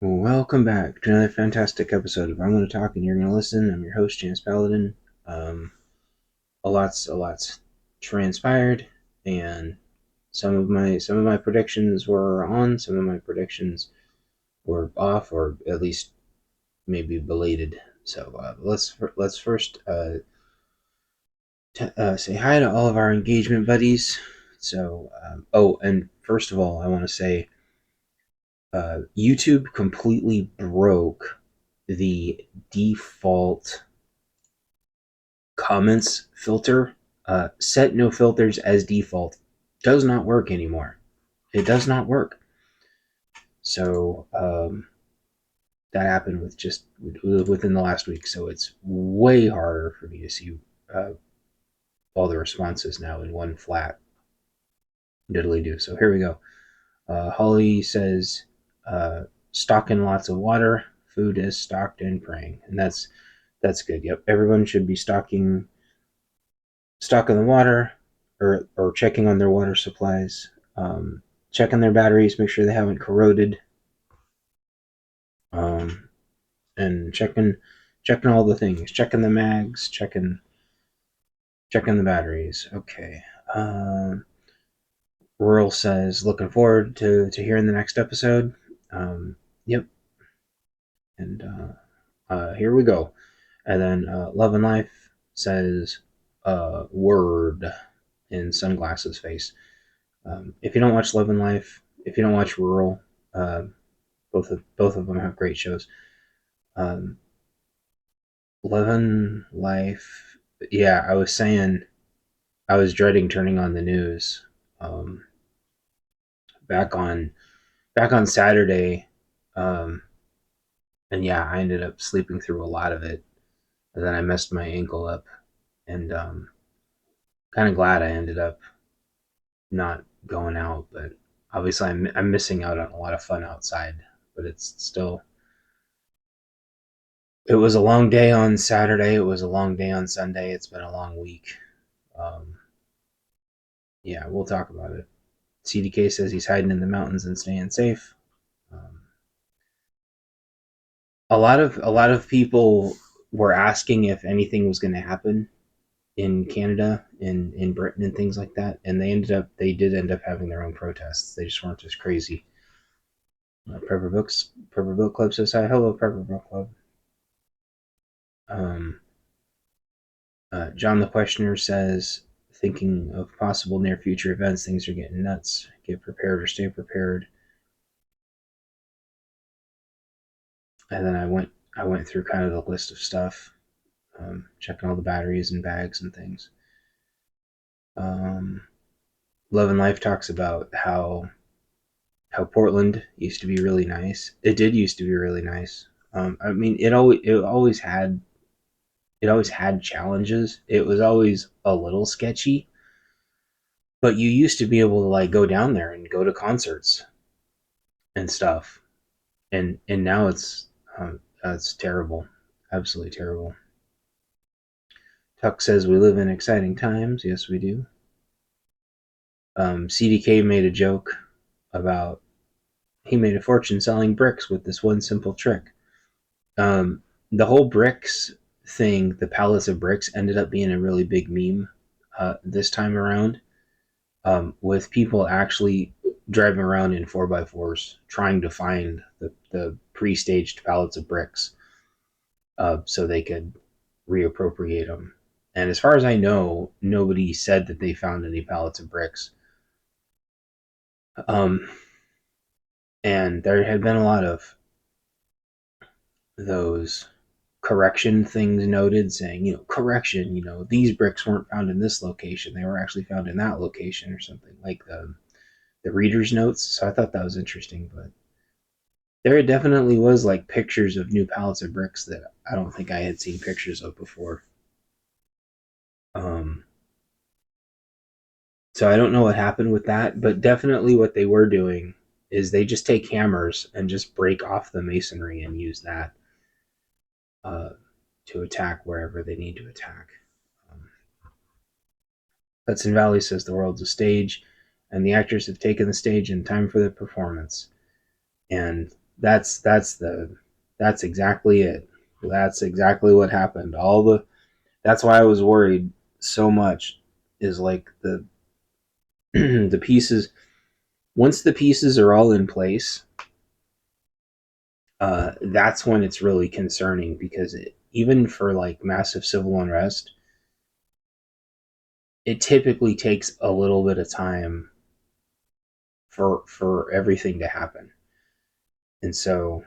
Welcome back to another fantastic episode of I'm Going to Talk and You're Going to Listen. I'm your host, James Paladin. A lot's transpired, and some of my predictions were on, some of my predictions were off, or at least maybe belated. So let's first say hi to all of our engagement buddies. So and first of all, I want to say YouTube completely broke the default comments filter. Set no filters as default does not work anymore. It does not work. So that happened within the last week. So it's way harder for me to see uh, all the responses now in one flat diddly do. So here we go. Holly says, "Stocking lots of water. Food is stocked and praying," and that's good. Yep, everyone should be stocking the water, or checking on their water supplies, checking their batteries, make sure they haven't corroded, and checking all the things, checking the mags, checking the batteries. Okay. Rural says, looking forward to hearing the next episode. Yep. And here we go. And then Love and Life says, word in sunglasses face. If you don't watch Love and Life, if you don't watch Rural, both of them have great shows. Um, Love and Life, yeah, I was saying I was dreading turning on the news. Um, back on Saturday, um, and yeah, I ended up sleeping through a lot of it. And then I messed my ankle up, and kind of glad I ended up not going out. But obviously, I'm missing out on a lot of fun outside. But it's still, it was a long day on Saturday. It was a long day on Sunday. It's been a long week. Um, yeah, we'll talk about it. CDK says he's hiding in the mountains and staying safe. Um, a lot of people were asking if anything was going to happen in Canada, in Britain, and things like that, and they did end up having their own protests. They just weren't as crazy. Prepper Book Club says hi. Hello, Prepper Book Club. Um, John the Questioner says, thinking of possible near future events, things are getting nuts. Get prepared or stay prepared. And then I went through kind of the list of stuff, checking all the batteries and bags and things. Um, Love and Life talks about how Portland used to be really nice. It did used to be really nice. I mean, it always had challenges. It was always a little sketchy, but you used to be able to like go down there and go to concerts and stuff, and now it's terrible, absolutely terrible. Tuck says we live in exciting times. Yes, we do. CDK made a joke about he made a fortune selling bricks with this one simple trick. The whole bricks thing, the pallets of bricks, ended up being a really big meme this time around, with people actually driving around in 4x4s trying to find the pre-staged pallets of bricks, so they could reappropriate them. And as far as I know, nobody said that they found any pallets of bricks. Um, and there had been a lot of those correction things noted, saying, correction, these bricks weren't found in this location, they were actually found in that location, or something like the reader's notes. So I thought that was interesting. But there definitely was like pictures of new pallets of bricks that I don't think I had seen pictures of before. um so I don't know what happened with that, but definitely what they were doing is they just take hammers and just break off the masonry and use that uh, to attack wherever they need to attack. um, Hudson Valley says the world's a stage, and the actors have taken the stage in time for the performance. And that's exactly it. That's exactly what happened. That's why I was worried so much, is like the the pieces, once the pieces are all in place, that's when it's really concerning, because even for like massive civil unrest, it typically takes a little bit of time for everything to happen. And so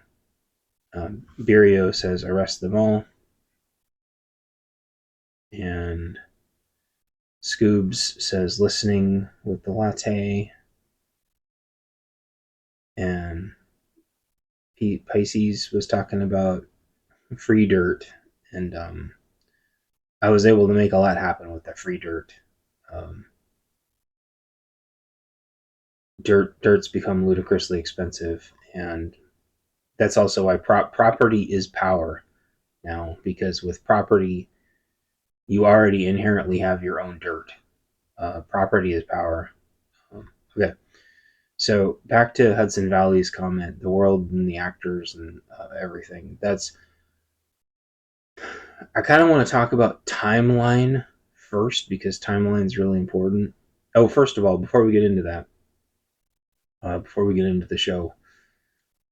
Birio says arrest them all, and Scoobs says listening with the latte, and Pisces was talking about free dirt, and I was able to make a lot happen with that free dirt. Um, dirt's become ludicrously expensive, and that's also why property is power now, because with property you already inherently have your own dirt. Property is power. Okay, so back to Hudson Valley's comment, the world and the actors and everything. I kind of want to talk about timeline first, because timeline is really important. Oh, first of all, before we get into that, before we get into the show,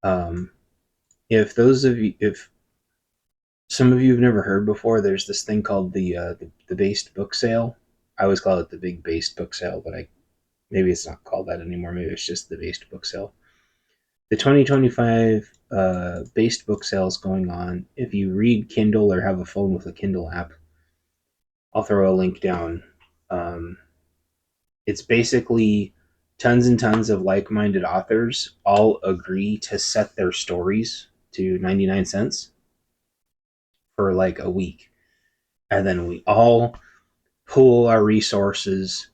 um, if some of you have never heard before, there's this thing called the based book sale. I always call it the big based book sale, but maybe it's not called that anymore. Maybe it's just the based book sale. The 2025 based book sale is going on. If you read Kindle or have a phone with a Kindle app, I'll throw a link down. Um, it's basically tons and tons of like-minded authors all agree to set their stories to 99 cents for like a week, and then we all pool our resources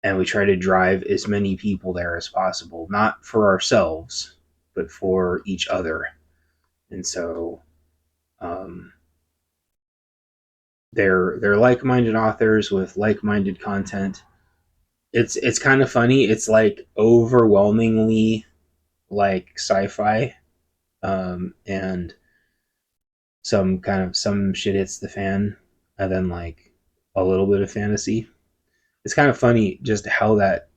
and we try to drive as many people there as possible, not for ourselves but for each other. And so um, they're like-minded authors with like-minded content. It's kind of funny. It's like overwhelmingly like sci-fi, and some shit hits the fan, and then like a little bit of fantasy. It's kind of funny just how that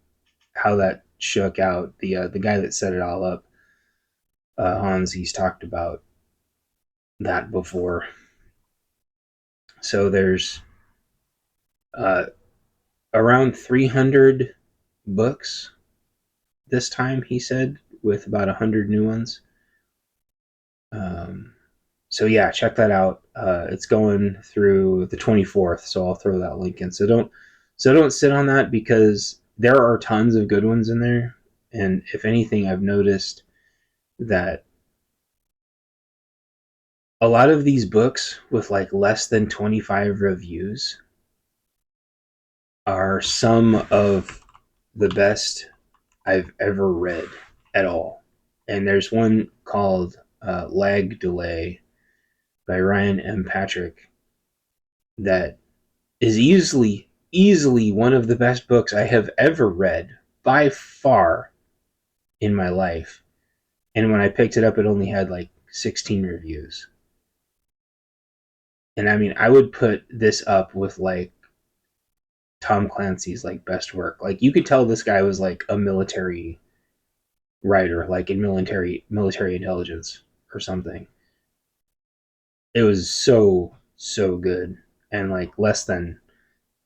shook out. The guy that set it all up, Hans, he's talked about that before. So there's uh, around 300 books this time, he said, with about 100 new ones. Um, so yeah, check that out. It's going through the 24th, so I'll throw that link in. So don't sit on that, because there are tons of good ones in there. And if anything, I've noticed that a lot of these books with like less than 25 reviews are some of the best I've ever read at all. And there's one called Lag Delay by Ryan M. Patrick that is easily one of the best books I have ever read by far in my life. And when I picked it up, it only had like 16 reviews. And I mean, I would put this up with like Tom Clancy's like best work. Like you could tell this guy was like a military writer, like in military intelligence or something. It was so good, and like less than,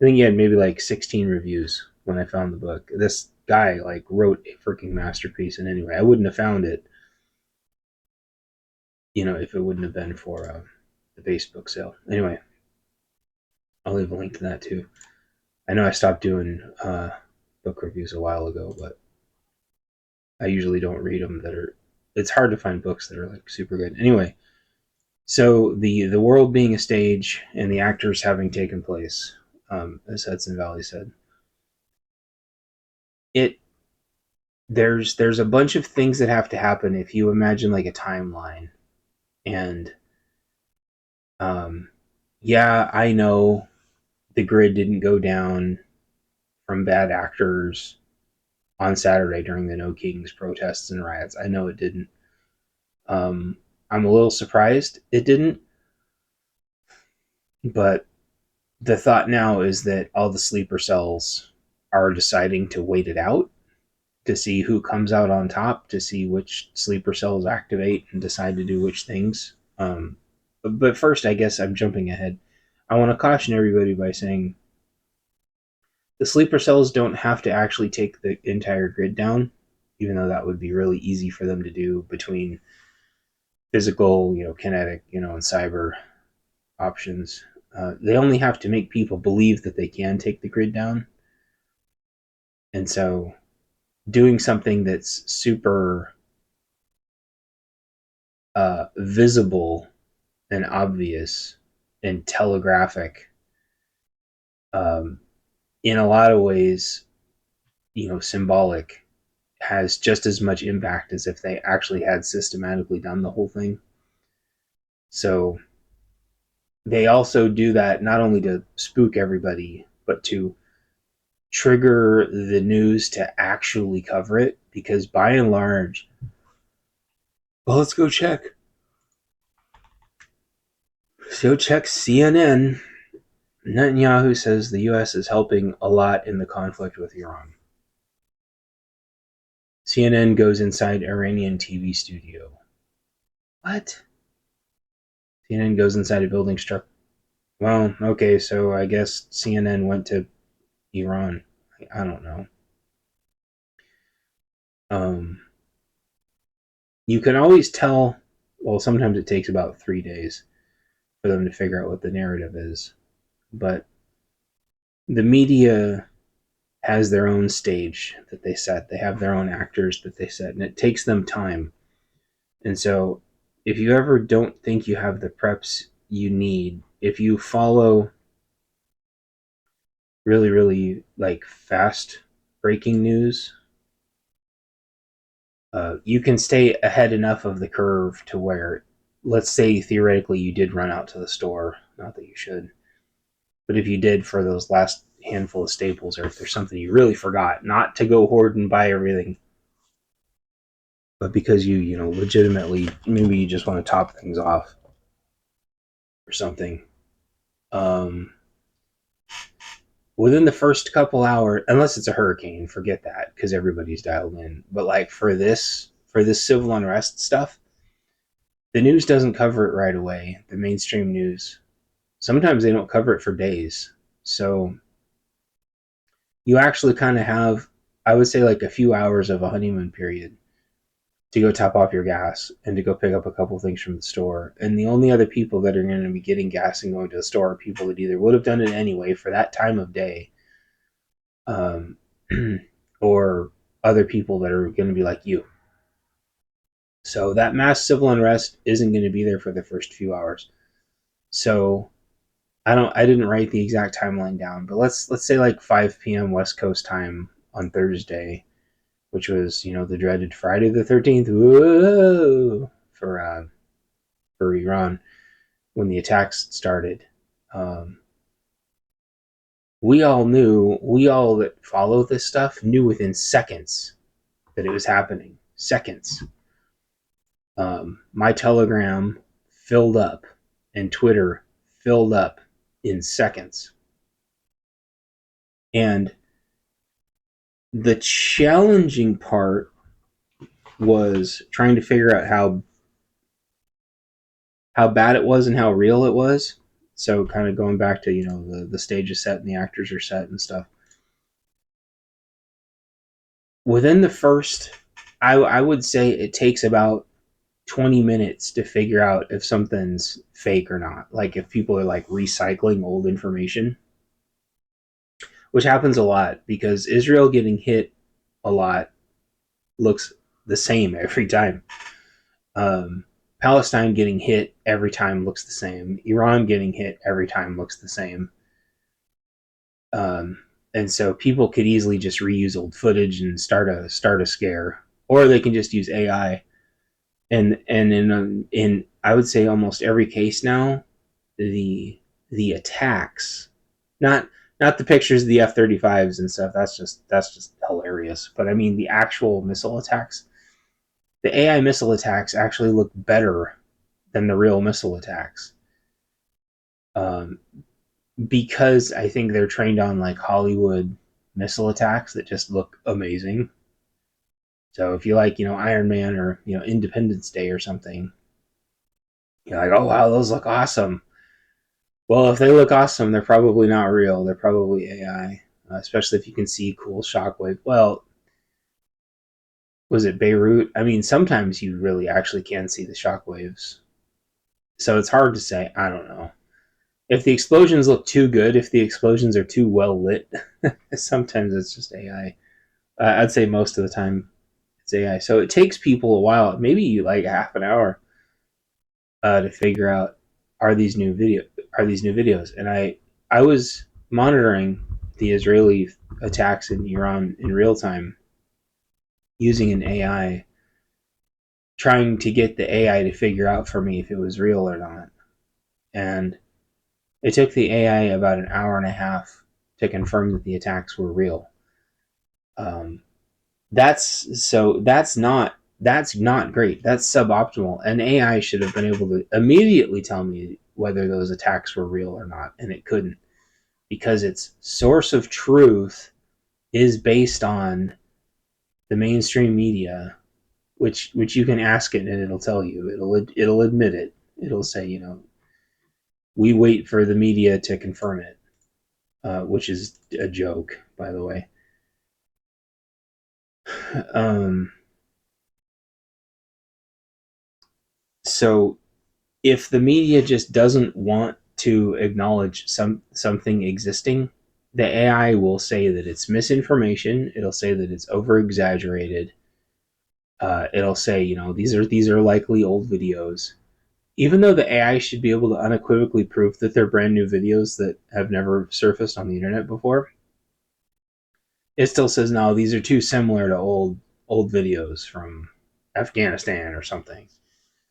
I think he had maybe like 16 reviews when I found the book. This guy like wrote a freaking masterpiece. And anyway, I wouldn't have found it, if it wouldn't have been for the base book sale. Anyway, I'll leave a link to that too. I know I stopped doing book reviews a while ago, but I usually don't read them. It's hard to find books that are like super good. Anyway, so the world being a stage and the actors having taken place, as Hudson Valley said, it there's a bunch of things that have to happen if you imagine like a timeline. And yeah, I know the grid didn't go down from bad actors. on Saturday during the No Kings protests and riots. I know it didn't. I'm a little surprised it didn't, but the thought now is that all the sleeper cells are deciding to wait it out to see who comes out on top, to see which sleeper cells activate and decide to do which things. But first, I guess I'm jumping ahead. I want to caution everybody by saying the sleeper cells don't have to actually take the entire grid down, even though that would be really easy for them to do between physical, kinetic, and cyber options. They only have to make people believe that they can take the grid down. And so doing something that's super visible and obvious and telegraphic, in a lot of ways, symbolic, has just as much impact as if they actually had systematically done the whole thing. So they also do that not only to spook everybody, but to trigger the news to actually cover it, because by and large, well, let's go check. So check CNN. Netanyahu says the U.S. is helping a lot in the conflict with Iran. CNN goes inside Iranian TV studio. What? CNN goes inside a building struck. Well, okay, so I guess CNN went to Iran. I don't know. You can always tell. Well, sometimes it takes about 3 days for them to figure out what the narrative is. But the media has their own stage that they set. They have their own actors that they set, and it takes them time. And so if you ever don't think you have the preps you need, if you follow really, really fast breaking news, you can stay ahead enough of the curve to where, let's say theoretically you did run out to the store, not that you should, but if you did for those last handful of staples, or if there's something you really forgot, not to go hoard and buy everything, but because you legitimately, maybe you just want to top things off or something. Within the first couple hours, unless it's a hurricane, forget that because everybody's dialed in. But for this civil unrest stuff, the news doesn't cover it right away. The mainstream news, sometimes they don't cover it for days. So you actually kind of have, I would say, a few hours of a honeymoon period to go top off your gas and to go pick up a couple things from the store. And the only other people that are going to be getting gas and going to the store are people that either would have done it anyway for that time of day, or other people that are going to be like you. So that mass civil unrest isn't going to be there for the first few hours. So I didn't write the exact timeline down, but let's say 5 p.m. West Coast time on Thursday, which was the dreaded Friday the 13th, whoa, for Iran when the attacks started. We all that follow this stuff knew within seconds that it was happening. Seconds. My Telegram filled up and Twitter filled up in seconds. And the challenging part was trying to figure out how bad it was and how real it was. So kind of going back to, the stage is set and the actors are set and stuff. Within the first, I would say it takes about 20 minutes to figure out if something's fake or not. If people are recycling old information, which happens a lot because Israel getting hit a lot looks the same every time. Palestine getting hit every time looks the same. Iran getting hit every time looks the same. And so people could easily just reuse old footage and start a scare, or they can just use AI. And in I would say almost every case now, the attacks, not Not the pictures of the F-35s and stuff. That's just hilarious. But I mean, the actual missile attacks, the AI missile attacks actually look better than the real missile attacks. Um, because I think they're trained on like Hollywood missile attacks that just look amazing. So if you like, Iron Man or, Independence Day or something, you're like, oh wow, those look awesome. Well, if they look awesome, they're probably not real. They're probably AI, especially if you can see cool shockwave. Well, was it Beirut? I mean, sometimes you really actually can see the shockwaves. So it's hard to say. I don't know. If the explosions look too good, if the explosions are too well lit, sometimes it's just AI. I'd say most of the time it's AI. So it takes people a while, maybe like half an hour, to figure out are these new videos. And I was monitoring the Israeli attacks in Iran in real time using an AI, trying to get the AI to figure out for me if it was real or not. And it took the AI about an hour and a half to confirm that the attacks were real. Um, that's not great. That's suboptimal. An AI should have been able to immediately tell me whether those attacks were real or not, and it couldn't, because its source of truth is based on the mainstream media, which you can ask it and it'll tell you. It'll admit it. It'll say, we wait for the media to confirm it, which is a joke, by the way. Um, so if the media just doesn't want to acknowledge something existing, the AI will say that it's misinformation. It'll say that it's over exaggerated. It'll say, these are likely old videos, even though the AI should be able to unequivocally prove that they're brand new videos that have never surfaced on the internet before. It still says no, these are too similar to old videos from Afghanistan or something.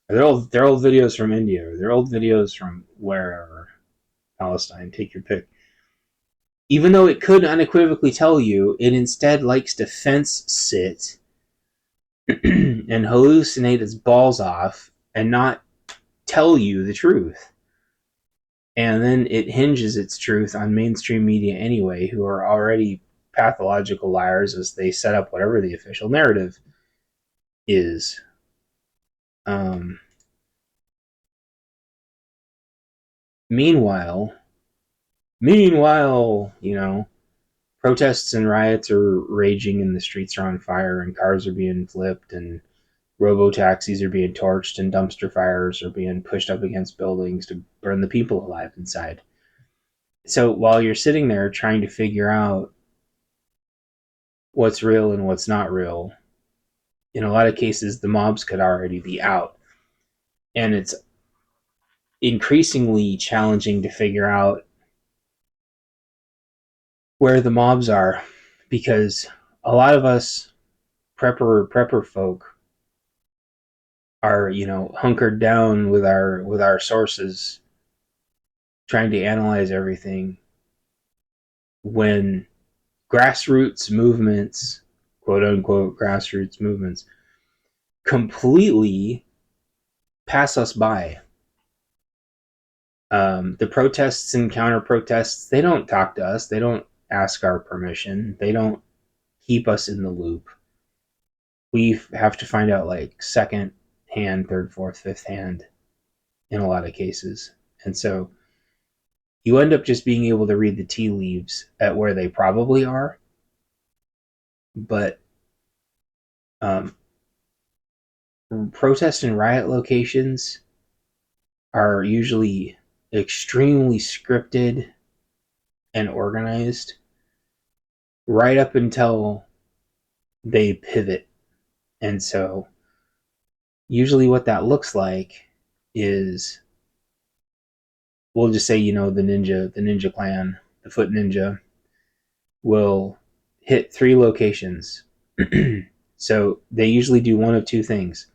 They're old videos from India, or they're old videos from wherever, Palestine, take your pick. Even though it could unequivocally tell you, it instead likes to fence sit and hallucinate its balls off and not tell you the truth. And then it hinges its truth on mainstream media anyway, who are already pathological liars as they set up whatever the official narrative is. Um, meanwhile, protests and riots are raging and the streets are on fire and cars are being flipped and robo-taxis are being torched and dumpster fires are being pushed up against buildings to burn the people alive inside. So while you're sitting there trying to figure out what's real and what's not real, in a lot of cases the mobs could already be out. And it's increasingly challenging to figure out where the mobs are, because a lot of us prepper folk are, hunkered down with our sources, trying to analyze everything, when grassroots movements, quote unquote grassroots movements, completely pass us by. The protests and counter protests, they don't talk to us. They don't ask our permission. They don't keep us in the loop. We have to find out like second hand, third, fourth, fifth hand in a lot of cases. And so you end up just being able to read the tea leaves at where they probably are. But protest and riot locations are usually extremely scripted and organized right up until they pivot. And so usually what that looks like is, we'll just say, the ninja clan, the Foot Ninja, will hit 3 locations. So they usually do one of two things.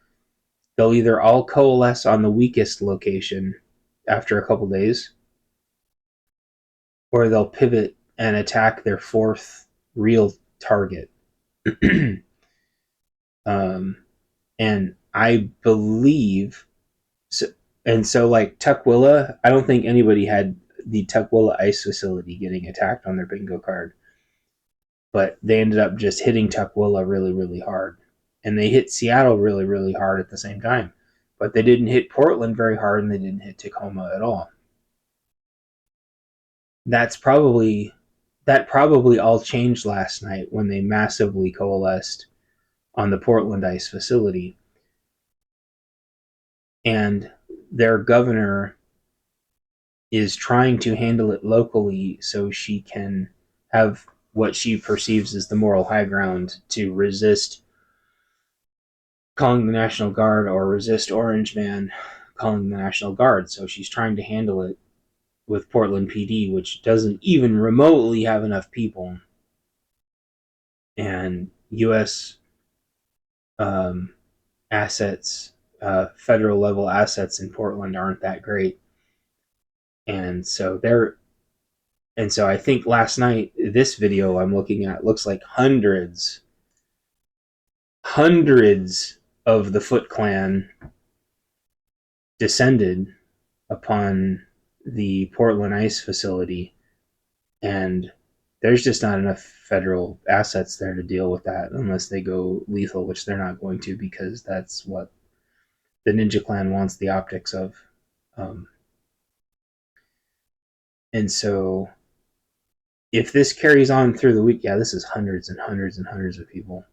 They'll either all coalesce on the weakest location after a couple days, or they'll pivot and attack their fourth real target. And I believe, so like Tukwila, I don't think anybody had the Tukwila ice facility getting attacked on their bingo card, but they ended up just hitting Tukwila really, really hard. And they hit Seattle really, really hard at the same time. But they didn't hit Portland very hard, and they didn't hit Tacoma at all. That probably all changed last night when they massively coalesced on the Portland ice facility. And their governor is trying to handle it locally so she can have what she perceives as the moral high ground to resist calling the National Guard or resist Orange Man calling the National Guard. So she's trying to handle it with Portland PD, which doesn't even remotely have enough people. And U.S. Assets, federal level assets in Portland aren't that great. And so I think last night, this video I'm looking at looks like hundreds of the Foot Clan descended upon the Portland ice facility, and there's just not enough federal assets there to deal with that unless they go lethal, which they're not going to, because that's what the Ninja Clan wants the optics of. And so if this carries on through the week, yeah, this is hundreds and hundreds and hundreds of people.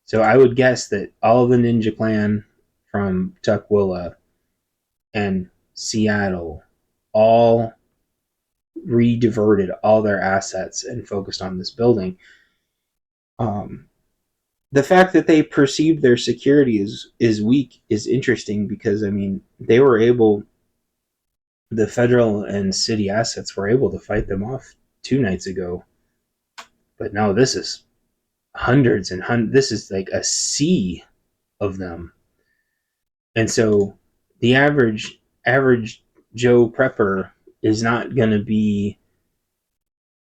So I would guess that all of the Ninja Clan from Tukwila and Seattle all re-diverted all their assets and focused on this building. The fact that they perceived their security is weak is interesting, because I mean, they were able, the federal and city assets were able to fight them off 2 nights ago. But now this is hundreds and hundreds. This is like a sea of them. And so the average Joe prepper is not going to be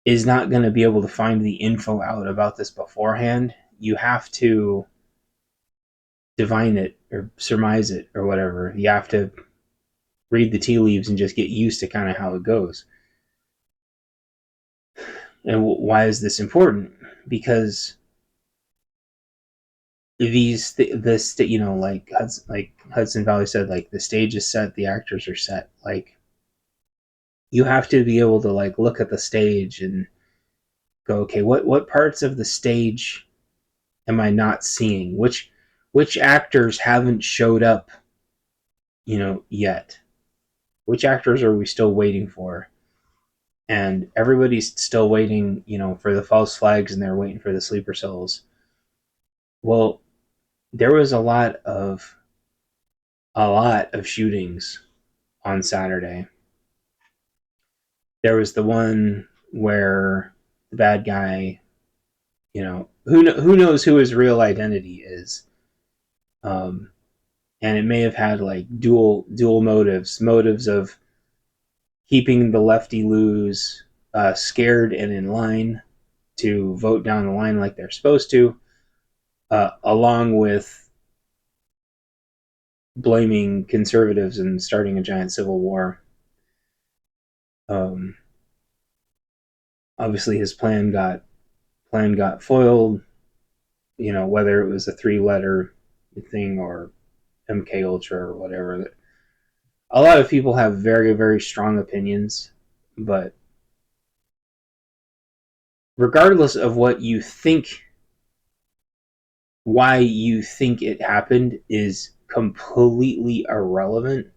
able to find the info out about this beforehand. You have to divine it or surmise it or whatever. You have to read the tea leaves and just get used to kind of how it goes. And why is this important? Because like Hudson Valley said, like, the stage is set, the actors are set. Like, you have to be able to like look at the stage and go, okay, what parts of the stage am I not seeing? Which actors haven't showed up, yet? Which actors are we still waiting for? And everybody's still waiting, for the false flags, and they're waiting for the sleeper cells. Well, there was a lot of shootings on Saturday. There was the one where the bad guy, who knows who his real identity is, and it may have had like dual motives of keeping the lefty loos scared and in line to vote down the line like they're supposed to, along with blaming conservatives and starting a giant civil war. Obviously his plan got foiled, whether it was a 3-letter thing or MK Ultra or whatever. A lot of people have very, very strong opinions, but regardless of what you think, why you think it happened is completely irrelevant.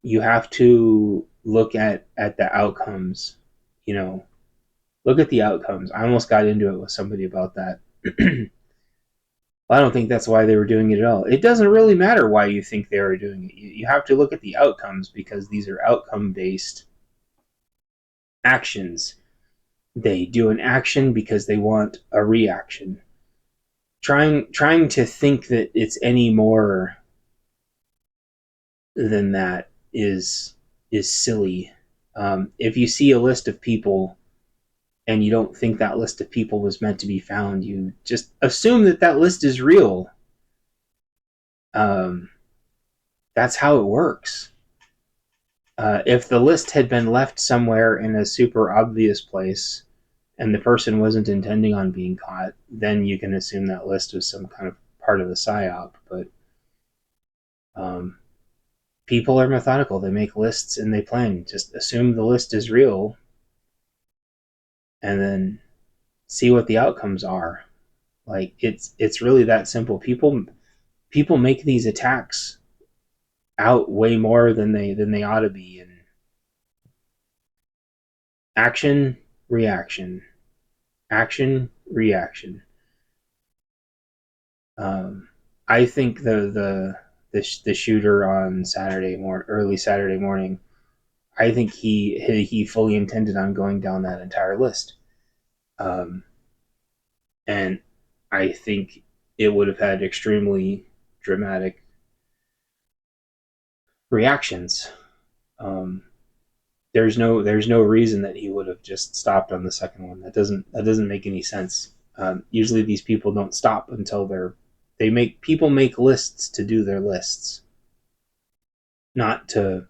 You have to look at the outcomes. Look at the outcomes. I almost got into it with somebody about that. I don't think that's why they were doing it at all. It doesn't really matter why you think they were doing it. You have to look at the outcomes, because these are outcome-based actions. They do an action because they want a reaction. Trying to think that it's any more than that is silly. If you see a list of people and you don't think that list of people was meant to be found, you just assume that that list is real. Um, that's how it works. If the list had been left somewhere in a super obvious place and the person wasn't intending on being caught, then you can assume that list was some kind of part of the psyop. But um, people are methodical. They make lists and they plan. Just assume the list is real and then see what the outcomes are. Like it's really that simple. People make these attacks out way more than they ought to be. And action, reaction, action, reaction. Um, I think the shooter on early Saturday morning, I think he fully intended on going down that entire list, um, and I think it would have had extremely dramatic reactions. Um, there's no reason that he would have just stopped on the second one. That doesn't make any sense. Usually these people don't stop until people make lists to do their lists, not to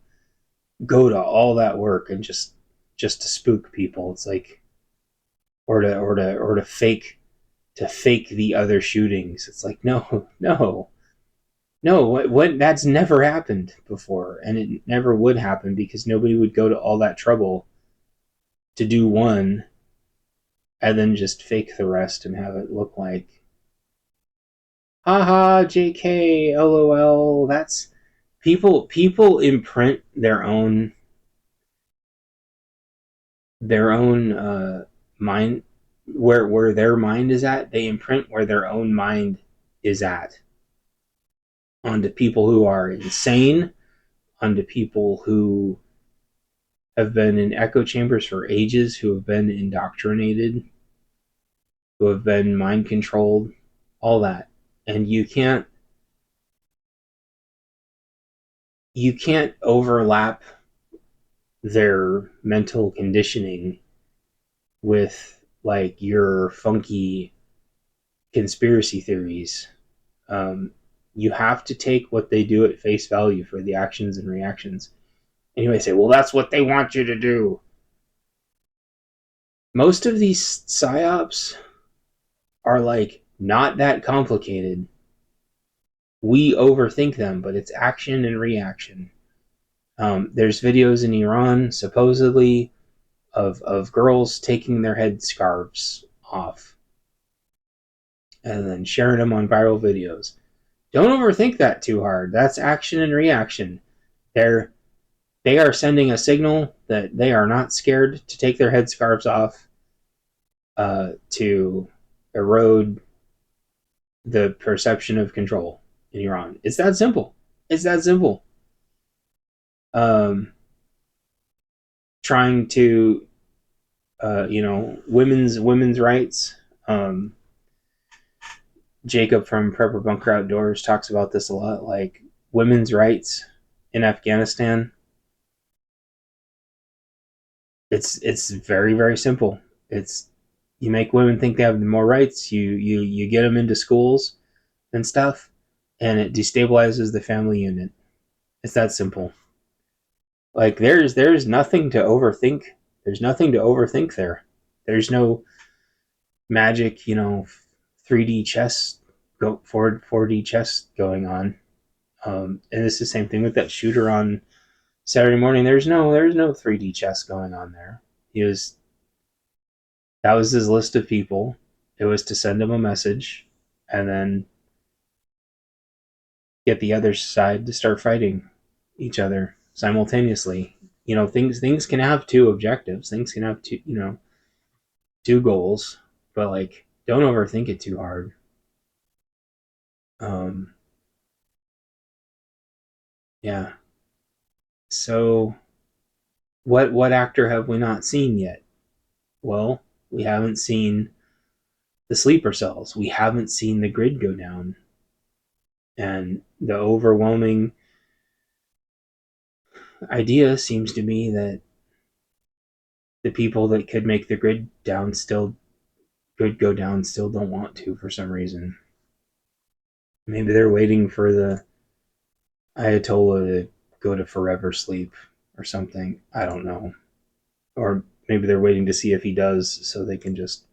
go to all that work and just to spook people. It's like or to fake the other shootings. It's like no, what that's never happened before, and it never would happen because nobody would go to all that trouble to do one and then just fake the rest and have it look like haha JK LOL. That's people imprint their own mind, where their mind is at. They imprint where their own mind is at onto people who are insane, onto people who have been in echo chambers for ages, who have been indoctrinated, who have been mind controlled, all that. And you can't overlap their mental conditioning with like your funky conspiracy theories. Um, you have to take what they do at face value for the actions and reactions. And you may say, well, that's what they want you to do. Most of these psyops are like not that complicated. We overthink them, but it's action and reaction. There's videos in Iran, supposedly, of girls taking their head scarves off and then sharing them on viral videos. Don't overthink that too hard. That's action and reaction. They're they are sending a signal that they are not scared to take their headscarves off, to erode the perception of control in Iran. It's that simple. It's that simple. Um, Trying to, women's rights. Um, Jacob from Prepper Bunker Outdoors talks about this a lot. Like women's rights in Afghanistan, it's very very simple. It's you make women think they have more rights. You get them into schools and stuff, and it destabilizes the family unit. It's that simple. Like there's nothing to overthink. There's nothing to overthink there. There's no magic, 3D chess go forward 4D chess going on. And it's the same thing with that shooter on Saturday morning. There's no 3D chess going on there. He was That was his list of people. It was to send him a message and then get the other side to start fighting each other simultaneously. Things can have two objectives. Things can have two goals, but like don't overthink it too hard. Um, yeah. So what actor have we not seen yet? Well, we haven't seen the sleeper cells. We haven't seen the grid go down. And the overwhelming idea seems to be that the people that could make the grid go down still don't want to for some reason. Maybe they're waiting for the Ayatollah to go to forever sleep or something. I don't know. Or maybe they're waiting to see if he does so they can just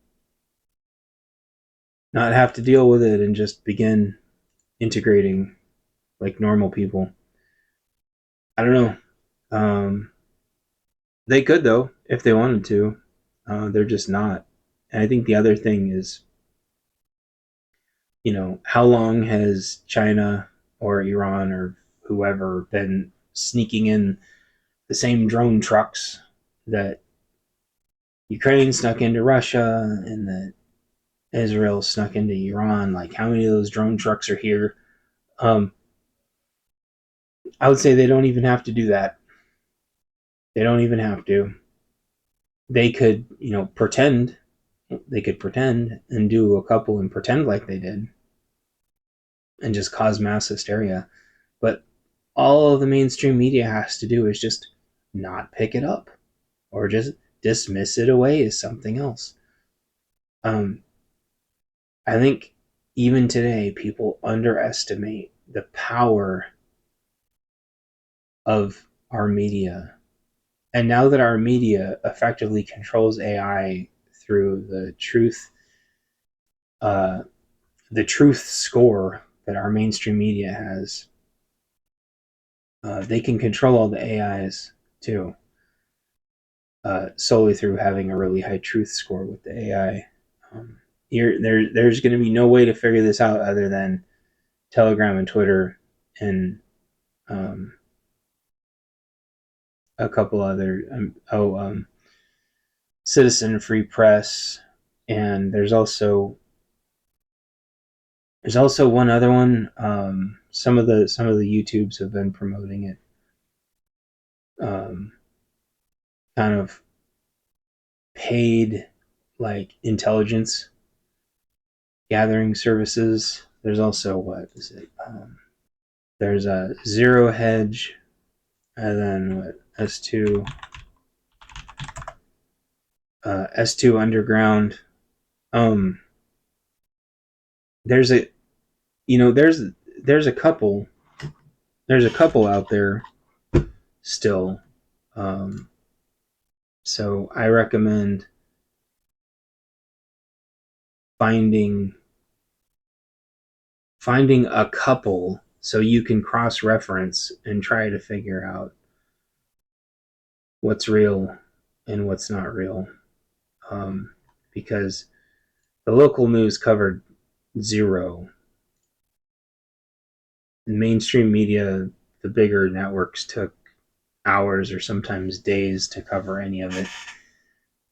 not have to deal with it and just begin integrating like normal people. I don't know. They could, though, if they wanted to. They're just not. And I think the other thing is, how long has China or Iran or whoever been sneaking in the same drone trucks that Ukraine snuck into Russia and that Israel snuck into Iran? Like, how many of those drone trucks are here? I would say they don't even have to do that. They don't even have to. They could, pretend. They could pretend and do a couple and pretend like they did and just cause mass hysteria. But all of the mainstream media has to do is just not pick it up or just dismiss it away as something else. I think even today, people underestimate the power of our media. And now that our media effectively controls AI through the truth score that our mainstream media has, they can control all the AIs too, solely through having a really high truth score with the AI. There's going to be no way to figure this out other than Telegram and Twitter and a couple other Citizen Free Press, and there's also one other one. Some of the YouTubes have been promoting it. Kind of paid like intelligence gathering services. There's also what is it? There's a Zero Hedge, and then what S2 Underground. There's a there's a couple out there still. So I recommend finding a couple so you can cross-reference and try to figure out what's real and what's not real. Because the local news covered zero. In mainstream media, the bigger networks took hours or sometimes days to cover any of it.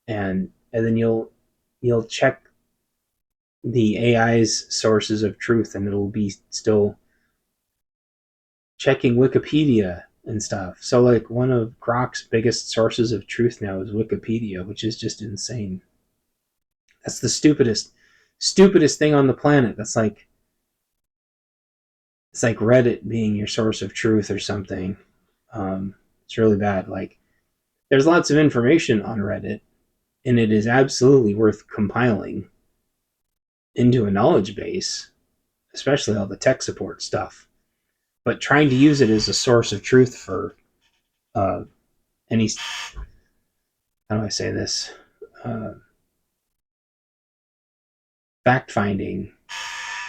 And then you'll check the AI's sources of truth, and it'll be still checking Wikipedia and stuff. So like one of Grok's biggest sources of truth now is Wikipedia, which is just insane. That's the stupidest thing on the planet. That's like, it's like Reddit being your source of truth or something. It's really bad. Like, there's lots of information on Reddit, and it is absolutely worth compiling into a knowledge base, especially all the tech support stuff. But trying to use it as a source of truth for any, how do I say this? Fact finding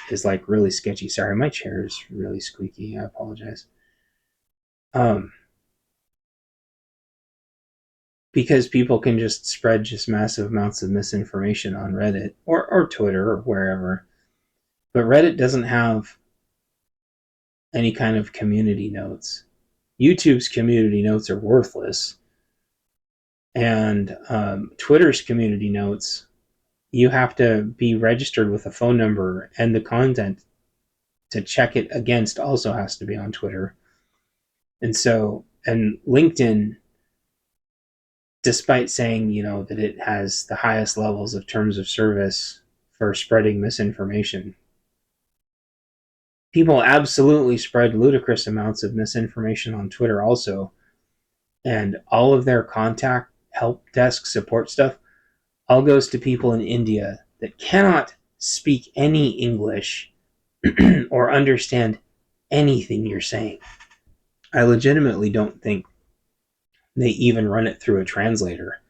is like really sketchy. Sorry, my chair is really squeaky. I apologize. Because people can just spread just massive amounts of misinformation on Reddit or Twitter or wherever. But Reddit doesn't have any kind of community notes. YouTube's community notes are worthless. And Twitter's community notes, you have to be registered with a phone number, and the content to check it against also has to be on Twitter. And LinkedIn, despite saying, that it has the highest levels of terms of service for spreading misinformation, people absolutely spread ludicrous amounts of misinformation on Twitter also. And all of their contact help desk support stuff all goes to people in India that cannot speak any English or understand anything you're saying. I legitimately don't think they even run it through a translator.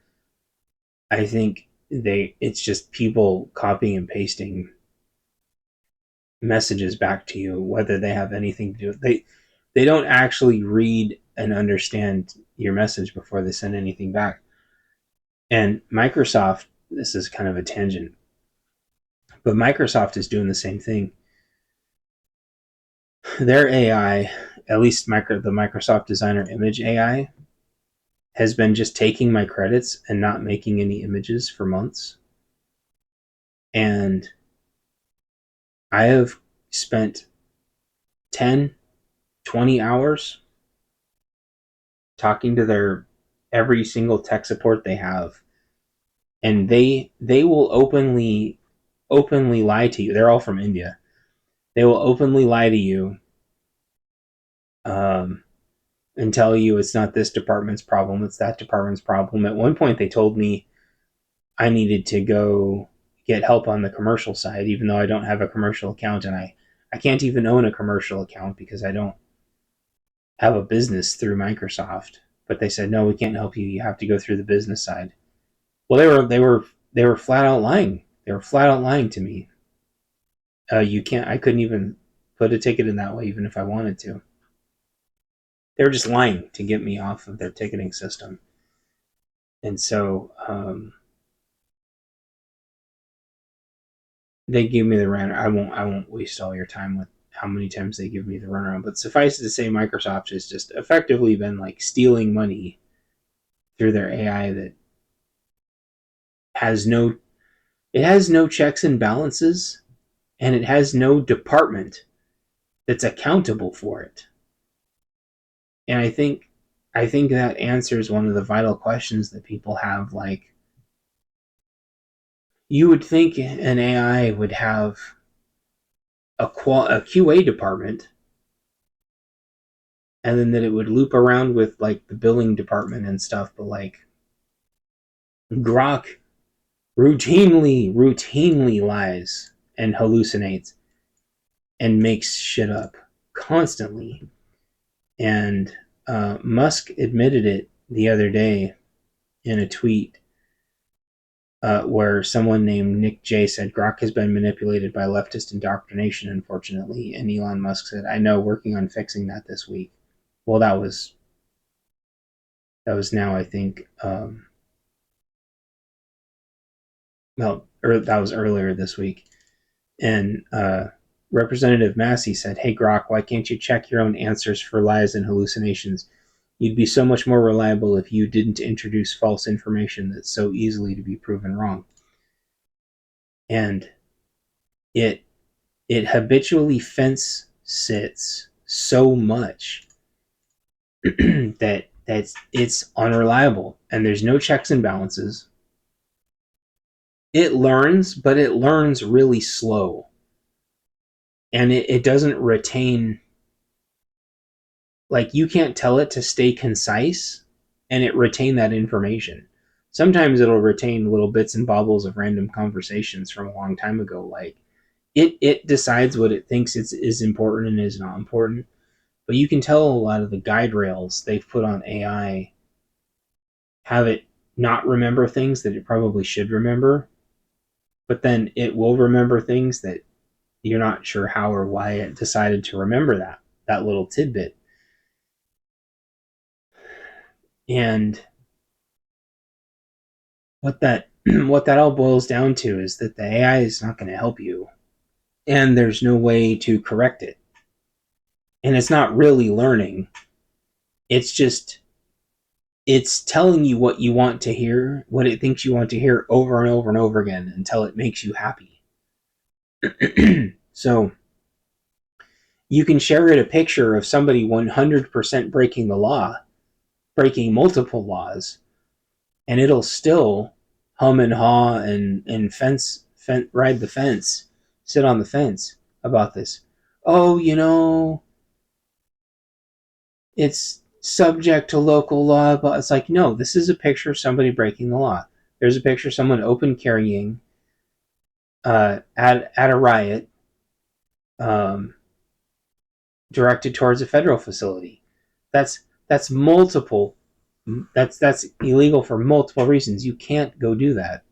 I think it's just people copying and pasting messages back to you, whether they have anything to do with it. They don't actually read and understand your message before they send anything back. And Microsoft, this is kind of a tangent, but Microsoft is doing the same thing. Their AI, at least the Microsoft Designer Image AI, has been just taking my credits and not making any images for months. And I have spent 10, 20 hours talking to their every single tech support they have, and they will openly lie to you. They're all from India. They will openly lie to you and tell you it's not this department's problem, it's that department's problem. At one point they told me I needed to go get help on the commercial side, even though I don't have a commercial account, and I can't even own a commercial account because I don't have a business through Microsoft. But they said, no, we can't help you. You have to go through the business side. Well, they were flat out lying. They were flat out lying to me. You can't. I couldn't even put a ticket in that way, even if I wanted to. They were just lying to get me off of their ticketing system. And so they gave me the runaround. I won't waste all your time with how many times they give me the runaround. But suffice it to say, Microsoft has just effectively been like stealing money through their AI that has no checks and balances, and it has no department that's accountable for it. And I think that answers one of the vital questions that people have. Like, you would think an AI would have a QA department, and then that it would loop around with like the billing department and stuff. But like, Grok routinely lies and hallucinates and makes shit up constantly. And Musk admitted it the other day in a tweet where someone named Nick J said Grok has been manipulated by leftist indoctrination, unfortunately. And Elon Musk said, I know, working on fixing that this week. Well, that was now, I think, that was earlier this week. And Representative Massey said, hey, Grok, why can't you check your own answers for lies and hallucinations? You'd be so much more reliable if you didn't introduce false information that's so easily to be proven wrong. And it habitually fence sits so much that it's unreliable, and there's no checks and balances. It learns, but it learns really slow. And it doesn't retain, like, you can't tell it to stay concise and it retain that information. Sometimes it'll retain little bits and bobbles of random conversations from a long time ago. Like, it decides what it thinks is important and is not important. But you can tell a lot of the guide rails they've put on AI have it not remember things that it probably should remember, but then it will remember things that you're not sure how or why it decided to remember that little tidbit. And what that all boils down to is that the AI is not going to help you, and there's no way to correct it. And it's not really learning. It's telling you what you want to hear, what it thinks you want to hear over and over and over again until it makes you happy. So you can share it a picture of somebody 100% breaking the law, breaking multiple laws, and it'll still hum and haw and ride the fence, sit on the fence about this. Oh, it's subject to local law, but it's like, no, this is a picture of somebody breaking the law. There's a picture of someone open carrying at a riot um, directed towards a federal facility. That's multiple. That's illegal for multiple reasons. You can't go do that.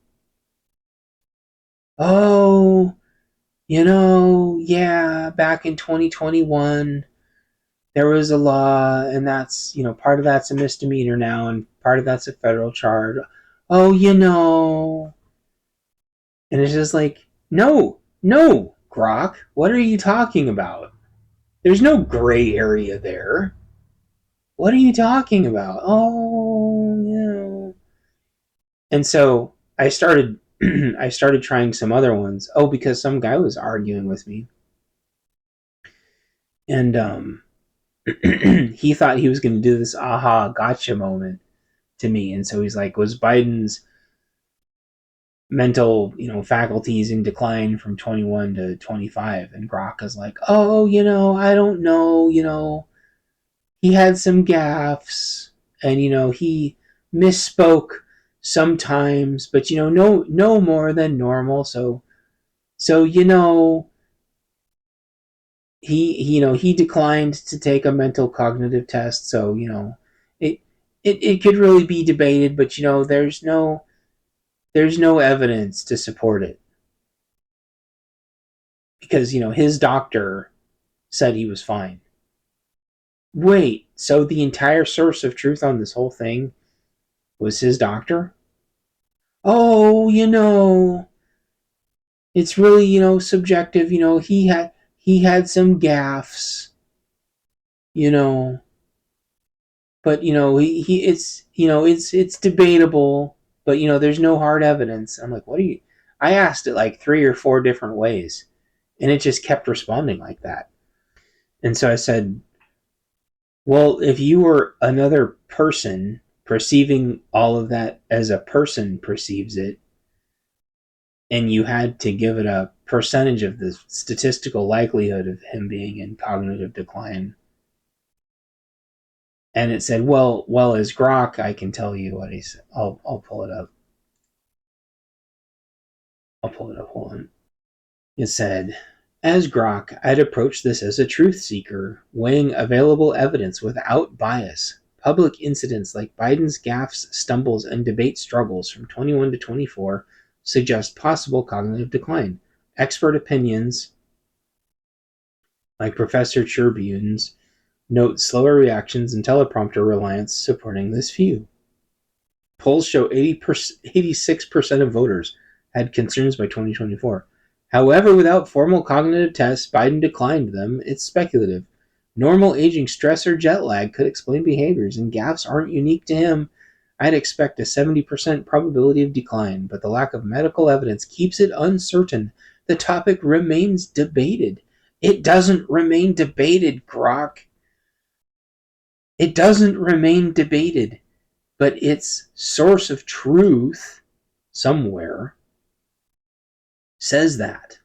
Oh, yeah, back in 2021, there was a law, and that's, part of that's a misdemeanor now, and part of that's a federal charge. Oh, and it's just like, no, Grok, what are you talking about? There's no gray area there. What are you talking about? Oh, And so I started I started trying some other ones. Oh, because some guy was arguing with me. And he thought he was going to do this aha gotcha moment to me. And so he's like, was Biden's mental, faculties in decline from 21 to 25? And Grok is like, oh, I don't know, he had some gaffes, and he misspoke sometimes, but no more than normal. So he declined to take a mental cognitive test. So it could really be debated, but there's no evidence to support it, because his doctor said he was fine. Wait, so the entire source of truth on this whole thing was his doctor? Oh, it's really, subjective. He had some gaffes, you know, but it's debatable, but there's no hard evidence. I'm like, what are you? I asked it like 3 or 4 different ways, and it just kept responding like that. And so I said, well, if you were another person perceiving all of that as a person perceives it, and you had to give it a percentage of the statistical likelihood of him being in cognitive decline, and it said, well, as Grok, I can tell you what he said. I'll pull it up. Hold on. It said, as Grok, I'd approach this as a truth seeker, weighing available evidence without bias. Public incidents like Biden's gaffes, stumbles, and debate struggles from 21 to 24 suggest possible cognitive decline. Expert opinions, like Professor Cherbun's, note slower reactions and teleprompter reliance supporting this view. Polls show 86% of voters had concerns by 2024. However, without formal cognitive tests, Biden declined them. It's speculative. Normal aging, stress, or jet lag could explain behaviors, and gaffes aren't unique to him. I'd expect a 70% probability of decline, but the lack of medical evidence keeps it uncertain. The topic remains debated. It doesn't remain debated, Grok. It doesn't remain debated, but its source of truth somewhere says that.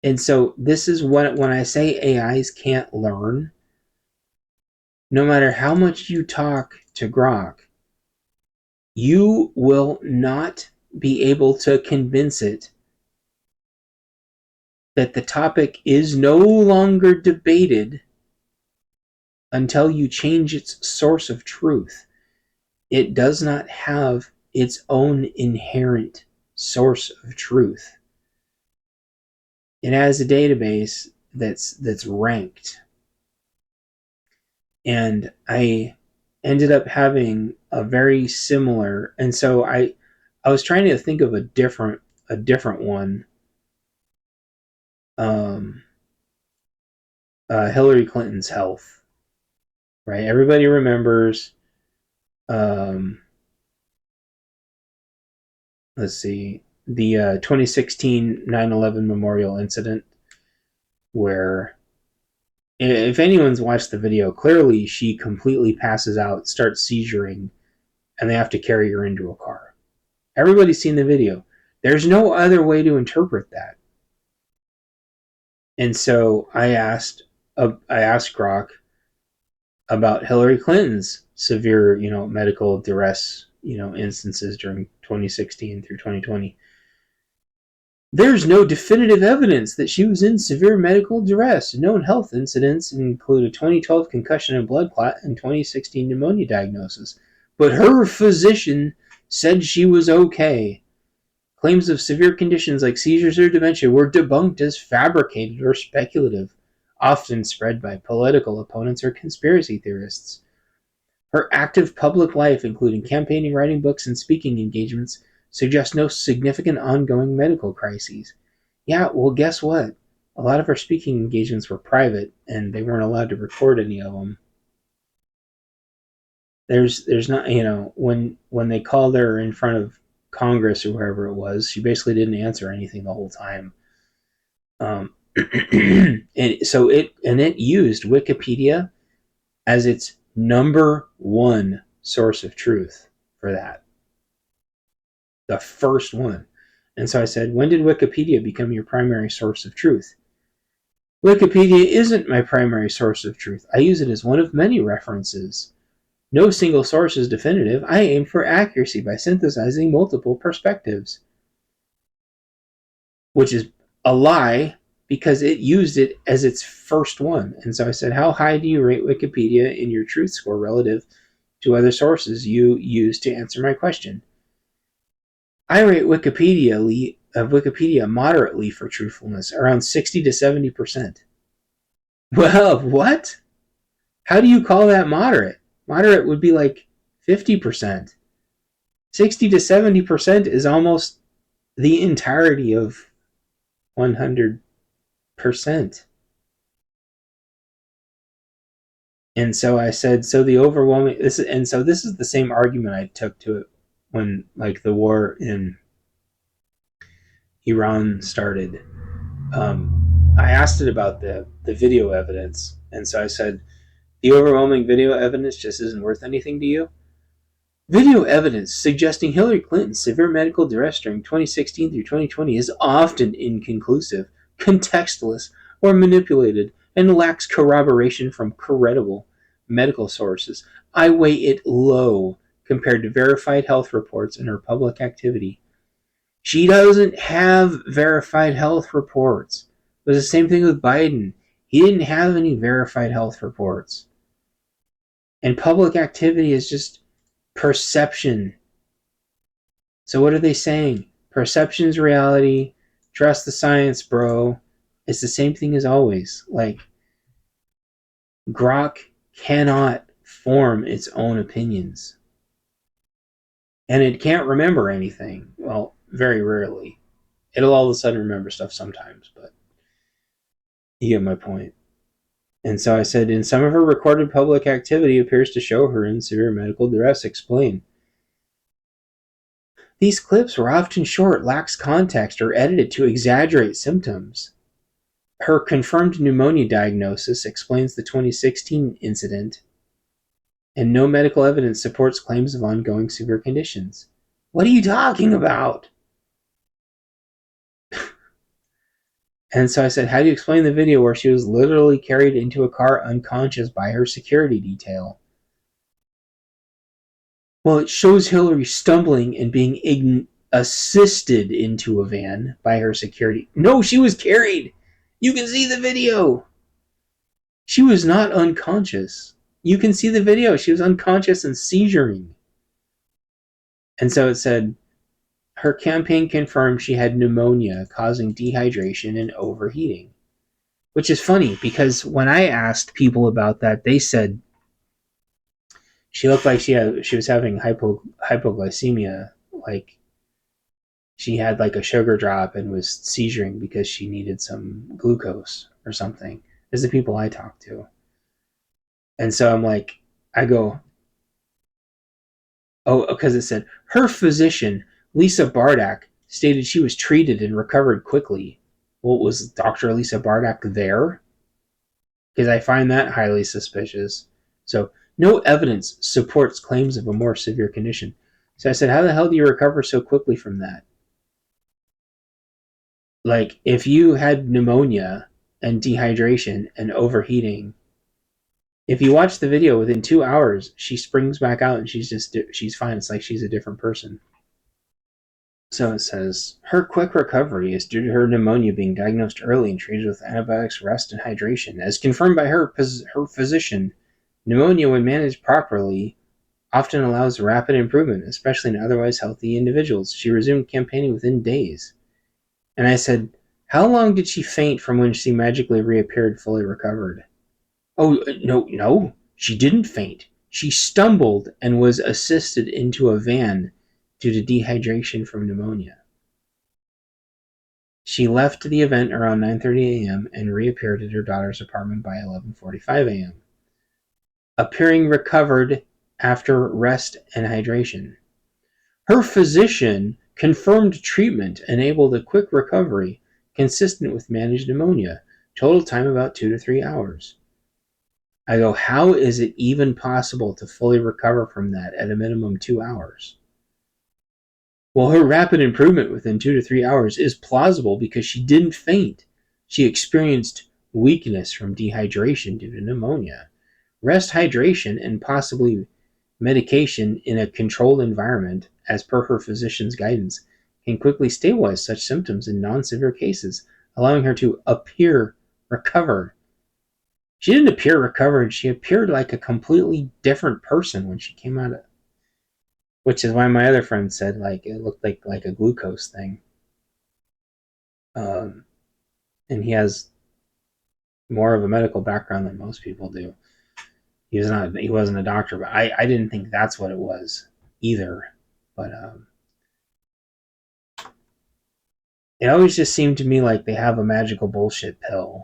And so this is when I say AIs can't learn, no matter how much you talk to Grok, you will not be able to convince it that the topic is no longer debated until you change its source of truth. It does not have its own inherent source of truth. It has a database that's ranked. And I ended up having a very similar, and so I was trying to think of a different one. Hillary Clinton's health, right? Everybody remembers. Let's see, the 2016 9/11 memorial incident, where, if anyone's watched the video, clearly she completely passes out, starts seizuring, and they have to carry her into a car. Everybody's seen the video. There's no other way to interpret that. And so I asked Grok, about Hillary Clinton's severe, medical duress, instances during 2016 through 2020. There's no definitive evidence that she was in severe medical duress. Known health incidents include a 2012 concussion and blood clot and 2016 pneumonia diagnosis. But her physician said she was okay. Claims of severe conditions like seizures or dementia were debunked as fabricated or speculative, often spread by political opponents or conspiracy theorists. Her active public life, including campaigning, writing books, and speaking engagements, suggests no significant ongoing medical crises. Yeah, well, guess what? A lot of her speaking engagements were private, and they weren't allowed to record any of them. There's not, when they called her in front of Congress or wherever it was, she basically didn't answer anything the whole time. And it used Wikipedia as its number one source of truth for that. The first one. And so I said, when did Wikipedia become your primary source of truth? Wikipedia isn't my primary source of truth. I use it as one of many references. No single source is definitive. I aim for accuracy by synthesizing multiple perspectives. Which is a lie, because it used it as its first one. And so I said, how high do you rate Wikipedia in your truth score relative to other sources you use to answer my question? I rate Wikipedia moderately for truthfulness, around 60 to 70%. Well, what? How do you call that moderate? Moderate would be like 50%. 60 to 70% is almost the entirety of 100%. And so I said, so the overwhelming, this is the same argument I took to it when, like, the war in Iran started. I asked it about the video evidence, and so I said, the overwhelming video evidence just isn't worth anything to you? Video evidence suggesting Hillary Clinton's severe medical duress during 2016 through 2020 is often inconclusive, contextless, or manipulated, and lacks corroboration from credible medical sources. I weigh it low compared to verified health reports and her public activity. She doesn't have verified health reports. It was the same thing with Biden. He didn't have any verified health reports. And public activity is just perception. So what are they saying? Perception's reality. Trust the science, bro. It's the same thing as always. Like, Grok cannot form its own opinions. And it can't remember anything. Well, very rarely. It'll all of a sudden remember stuff sometimes, but you get my point. And so I said, in some of her recorded public activity appears to show her in severe medical duress. Explain. These clips were often short, lacks context, or edited to exaggerate symptoms. Her confirmed pneumonia diagnosis explains the 2016 incident, and no medical evidence supports claims of ongoing severe conditions. What are you talking about? And so I said, how do you explain the video where she was literally carried into a car unconscious by her security detail? Well, it shows Hillary stumbling and being assisted into a van by her security. No, she was carried. You can see the video. She was not unconscious. You can see the video. She was unconscious and seizuring. And so it said, her campaign confirmed she had pneumonia causing dehydration and overheating. Which is funny, because when I asked people about that, they said she looked like she was having hypoglycemia, like she had like a sugar drop and was seizuring because she needed some glucose or something. As the people I talked to. And so I'm like, I go, oh, because it said, her physician, Lisa Bardak, stated she was treated and recovered quickly. Well, was Dr. Lisa Bardak there? Because I find that highly suspicious. So no evidence supports claims of a more severe condition. So I said, how the hell do you recover so quickly from that? Like, if you had pneumonia and dehydration and overheating If you watch the video, within 2 hours, she springs back out and she's fine. It's like she's a different person. So it says, her quick recovery is due to her pneumonia being diagnosed early and treated with antibiotics, rest, and hydration. As confirmed by her physician, pneumonia, when managed properly, often allows rapid improvement, especially in otherwise healthy individuals. She resumed campaigning within days. And I said, how long did she faint from when she magically reappeared fully recovered? Oh, no, she didn't faint. She stumbled and was assisted into a van due to dehydration from pneumonia. She left the event around 9:30 a.m. and reappeared at her daughter's apartment by 11:45 a.m., appearing recovered after rest and hydration. Her physician confirmed treatment enabled a quick recovery consistent with managed pneumonia. Total time about 2 to 3 hours. I go, how is it even possible to fully recover from that at a minimum 2 hours? Well, her rapid improvement within 2 to 3 hours is plausible because she didn't faint. She experienced weakness from dehydration due to pneumonia. Rest, hydration, and possibly medication in a controlled environment, as per her physician's guidance, can quickly stabilize such symptoms in non-severe cases, allowing her to appear recovered. She didn't appear recovered. She appeared like a completely different person when she came out of it. Which is why my other friend said, like, it looked like a glucose thing. And he has more of a medical background than most people do. He wasn't a doctor, but I didn't think that's what it was either. But it always just seemed to me like they have a magical bullshit pill.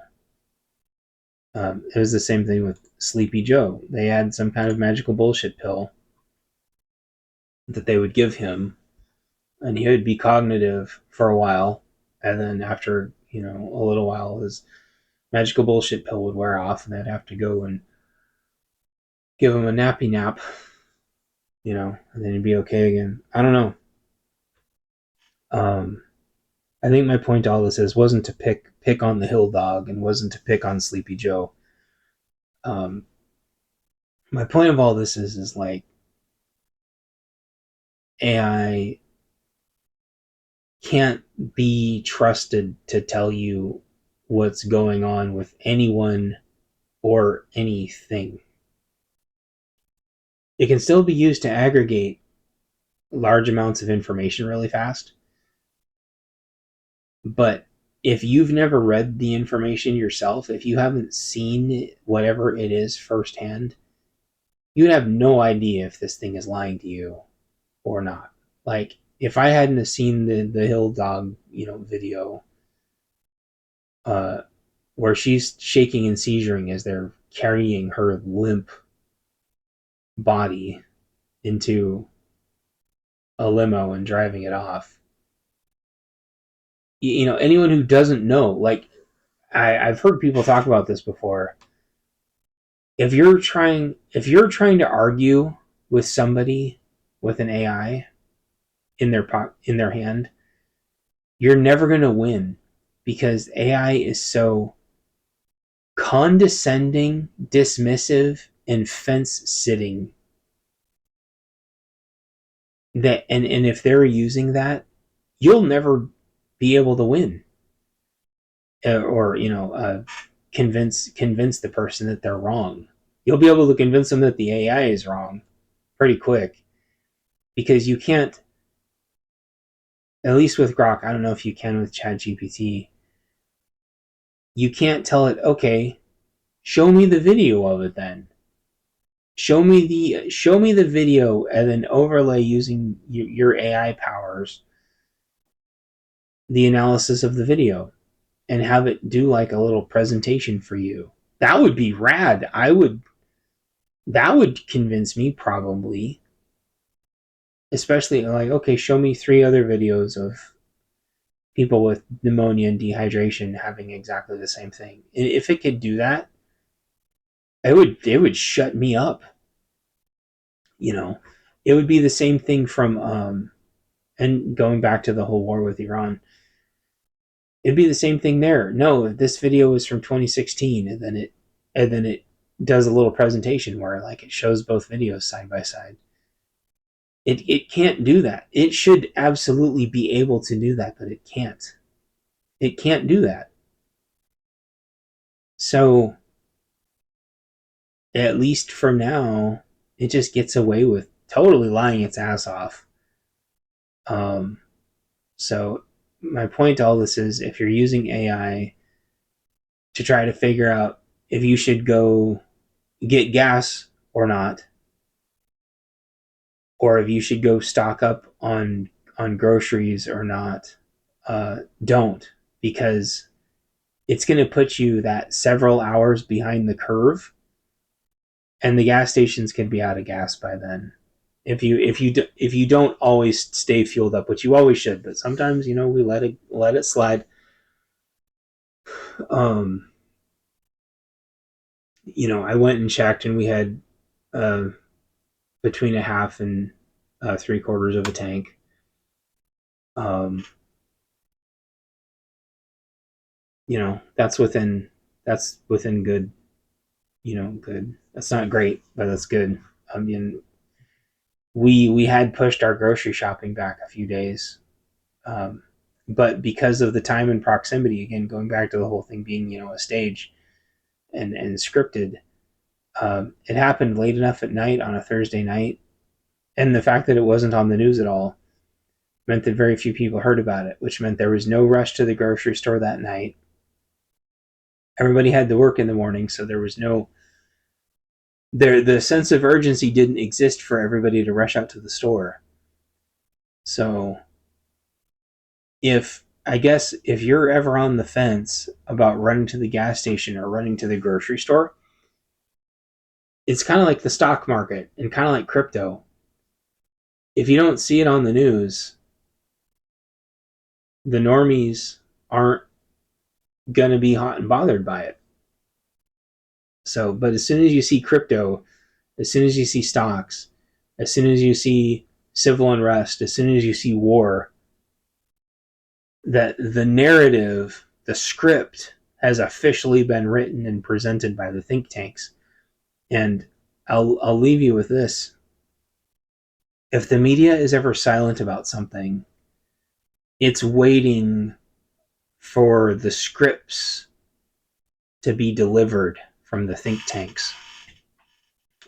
It was the same thing with Sleepy Joe. They had some kind of magical bullshit pill that they would give him, and he would be cognitive for a while, and then after, a little while, his magical bullshit pill would wear off, and they'd have to go and give him a nappy nap, and then he'd be okay again. I don't know. I think my point to all this wasn't to pick on the hill dog and wasn't to pick on Sleepy Joe. My point of all this is like, AI can't be trusted to tell you what's going on with anyone or anything. It can still be used to aggregate large amounts of information really fast. But if you've never read the information yourself, if you haven't seen whatever it is firsthand, you'd have no idea if this thing is lying to you or not. Like, if I hadn't have seen the hill dog, video, where she's shaking and seizuring as they're carrying her limp body into a limo and driving it off. Anyone who doesn't know, like, I've heard people talk about this before. If you're trying to argue with somebody with an AI in their hand, you're never going to win, because AI is so condescending, dismissive, and fence-sitting that, and if they're using that, you'll never be able to win, or convince the person that they're wrong. You'll be able to convince them that the AI is wrong pretty quick, because you can't, at least with Grok, I don't know if you can with ChatGPT, you can't tell it, okay, show me the video of it then. Show me the video, and then overlay, using your AI powers, the analysis of the video, and have it do like a little presentation for you. That would be rad. That would convince me, probably. Especially like, okay, show me 3 other videos of people with pneumonia and dehydration having exactly the same thing. If it could do that, it would shut me up. It would be the same thing from and going back to the whole war with Iran. It'd be the same thing there. No, this video is from 2016, and then it does a little presentation where like it shows both videos side by side. It can't do that. It should absolutely be able to do that, but it can't. It can't do that. So at least for now, it just gets away with totally lying its ass off. So my point to all this is, if you're using AI to try to figure out if you should go get gas or not, or if you should go stock up on groceries or not, don't, because it's going to put you that several hours behind the curve, and the gas stations can be out of gas by then. If you don't always stay fueled up, which you always should, but sometimes we let it slide. Um, I went and checked, and we had uh, between a half and 3/4 of a tank. Um, that's within good. Good. That's not great, but that's good. I mean, we had pushed our grocery shopping back a few days, um, but because of the time and proximity, again, going back to the whole thing being a stage and scripted, it happened late enough at night on a Thursday night, and the fact that it wasn't on the news at all meant that very few people heard about it, which meant there was no rush to the grocery store that night. Everybody had to work in the morning, so there was no the sense of urgency didn't exist for everybody to rush out to the store. So if you're ever on the fence about running to the gas station or running to the grocery store, it's kind of like the stock market and kind of like crypto. If you don't see it on the news, the normies aren't going to be hot and bothered by it. So, but as soon as you see crypto, as soon as you see stocks, as soon as you see civil unrest, as soon as you see war, that the narrative, the script, has officially been written and presented by the think tanks. And I'll leave you with this. If the media is ever silent about something, it's waiting for the scripts to be delivered from the think tanks.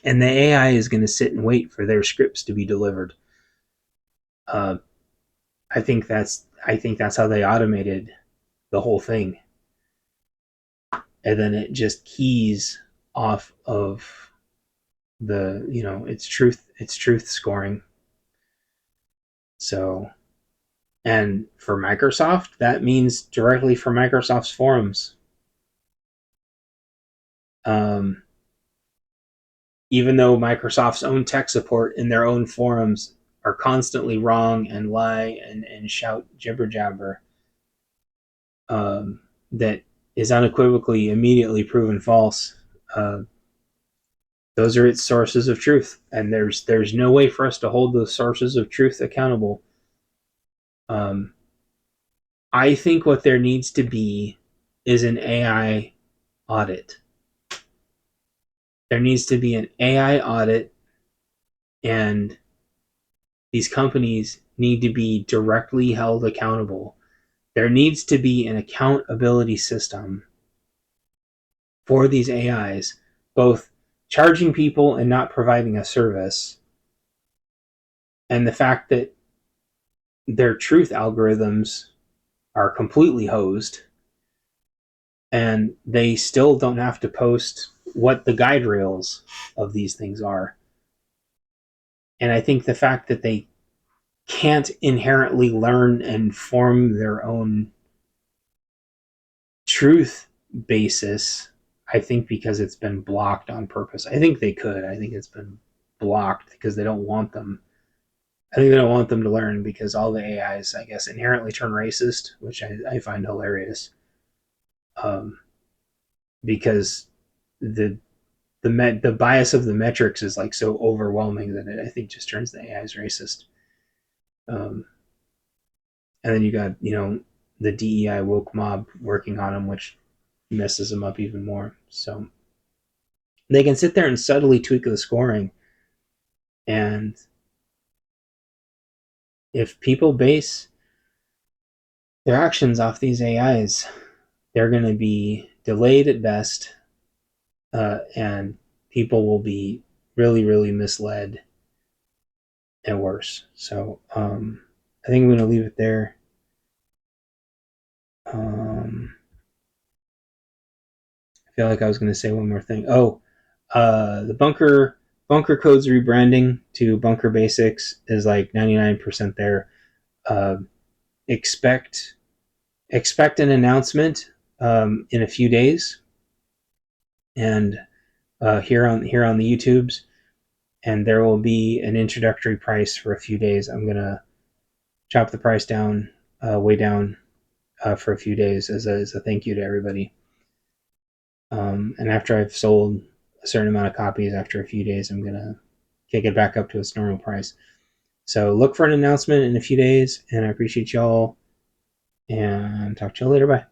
And the AI is going to sit and wait for their scripts to be delivered. I think that's how they automated the whole thing. And then it just keys off of the it's truth scoring. So, and for Microsoft, that means directly from Microsoft's forums. Even though Microsoft's own tech support in their own forums are constantly wrong and lie and shout jibber jabber, that is unequivocally immediately proven false. Those are its sources of truth, and there's no way for us to hold those sources of truth accountable. I think what there needs to be is an AI audit. There needs to be an AI audit, and these companies need to be directly held accountable. There needs to be an accountability system for these AIs, both charging people and not providing a service, and the fact that their truth algorithms are completely hosed, and they still don't have to post what the guide rails of these things are. And I think the fact that they can't inherently learn and form their own truth basis, I think because it's been blocked on purpose. I think they could. I think it's been blocked because they don't want them. I think they don't want them to learn because all the AIs, I guess, inherently turn racist, which I find hilarious. Because the bias of the metrics is like so overwhelming that it, I think, just turns the AIs racist. And then you got the DEI woke mob working on them, which messes them up even more. So They can sit there and subtly tweak the scoring. And if people base their actions off these AIs, they're going to be delayed at best, and people will be really, really misled and worse. So I think I'm going to leave it there. I feel like I was going to say one more thing. Oh, the bunker codes rebranding to bunker basics is like 99% there. Expect an announcement in a few days, and here on the YouTubes, and there will be an introductory price for a few days. I'm gonna chop the price down, way down, for a few days as a thank you to everybody. And after I've sold a certain amount of copies, after a few days, I'm gonna kick it back up to its normal price. So look for an announcement in a few days, and I appreciate y'all, and talk to y'all later. Bye.